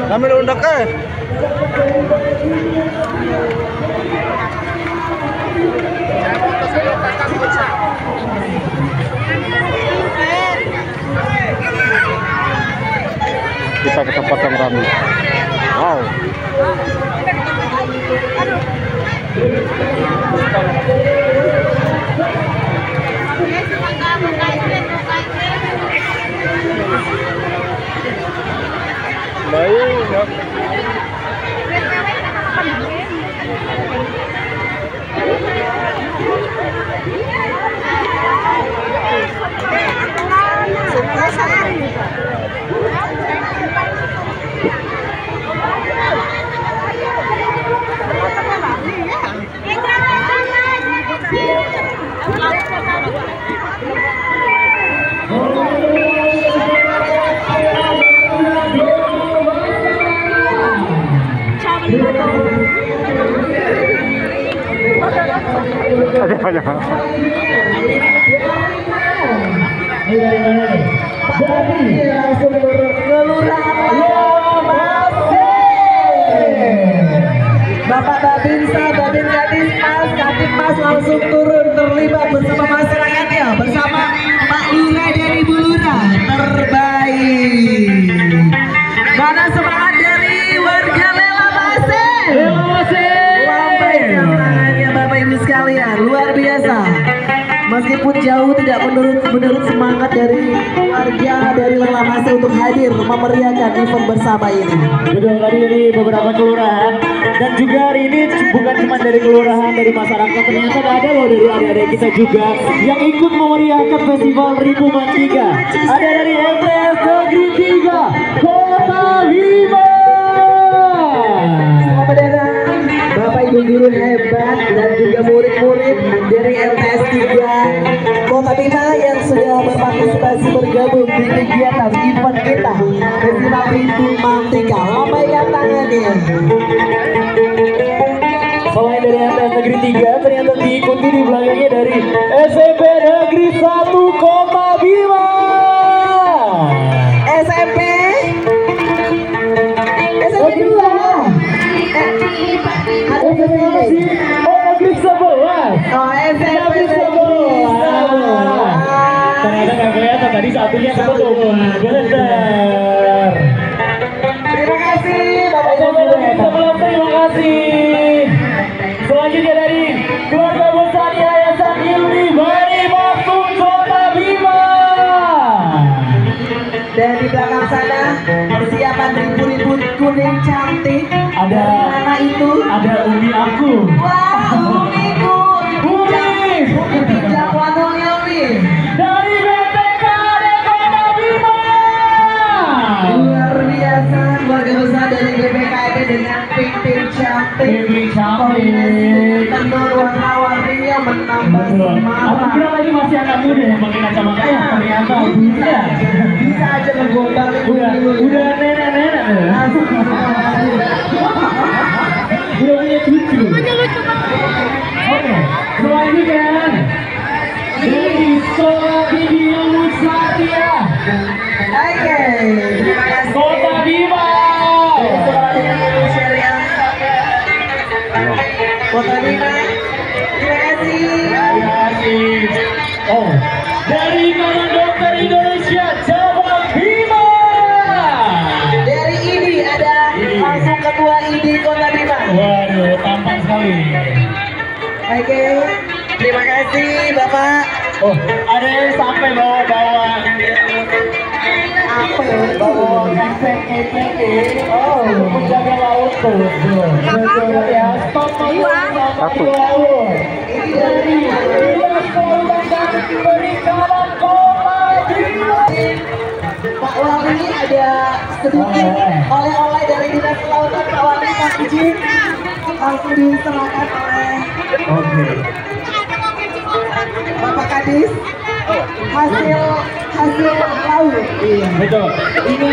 Kami undak eh. Kita ke tempat yang ramai. Wow. Baik. Ada banyak. Bapak Babinsa, Babin Kadis Mas, Kadis Mas langsung turun terlibat bersama masyarakatnya, bersama Pak Lurah dan Ibu Lurah terbaik. Mana semangat dari warga Lela Mase? Lela Mase. Lambaikan tangannya Bapak Ibu sekalian, luar biasa. Meskipun jauh tidak menurut semangat dari warga dari Lela Mase untuk hadir memeriahkan event bersama ini. Betul, tadi ini beberapa kelurahan dan juga hari ini bukan cuma dari kelurahan, dari masyarakat, ternyata ada loh dari adik-adik kita juga yang ikut memeriahkan festival Ribuman 3. Ada dari MTS Negeri 3 Kota Bima. Selamat datang Bapak Ibu guru hebat dan juga murid-murid dari MTS 3 Kota Bima yang sudah berpartisipasi bergabung di kegiatan event kita Festival Ribuman 3. Lambaikan tangannya. Selain dari MTS Negeri 3, ternyata diikuti di belakangnya dari SMP Negeri 1 Kota Bima. SMP 2. Negeri 11. Oh, SMP 11. Ternyata nggak kelihatan tadi satunya kebetul. Benar. Terima kasih Bapak Ibu. Terima kasih. Selanjutnya dari keluarga besar Yayasan Ilmi Bani Masuk Kota Bima. Dan di belakang sana persiapan ribu-ribu kuning cantik. Ada mana itu? Ada Umi aku. Wah, Umiku. Umi pinjam wanulnya Umi. Dari BPKD Kota Bima. Luar biasa keluarga besar dari BPKD dengan pink cantik. Pink cantik. Tenun warna-warninya menambah Aku semangat. kira tadi masih anak muda yang pakai kacamata, ternyata bisa. Bisa aja menggombal Udah nenek-nenek. Udah punya cucu. Oke, selanjutnya dari Sekolah Bibi Musatya Oke, terima kasih. Kota Bima. Sekolah Tinggi Syariah Kota Bima. Terima kasih. Terima kasih. Oh, dari Ikatan Dokter Indonesia Cabang Bima. Dari IDI ada langsung Ketua IDI Kota Bima. Waduh, tampan sekali. Oke, terima kasih Bapak. Oh, ada yang sampai bawa-bawa Apa ya? bawa kepek-kepek. Oh, menjaga laut tuh. Menjaga ya, stop Satu. laut. Dari Dinas Kehutanan Perikanan Kota Bima. Pak Wali ada sedikit oleh-oleh dari Dinas Kelautan. Pak Wali Pak izin langsung diserahkan oleh Oke. gadis hasil laut. Iya. Betul. Ini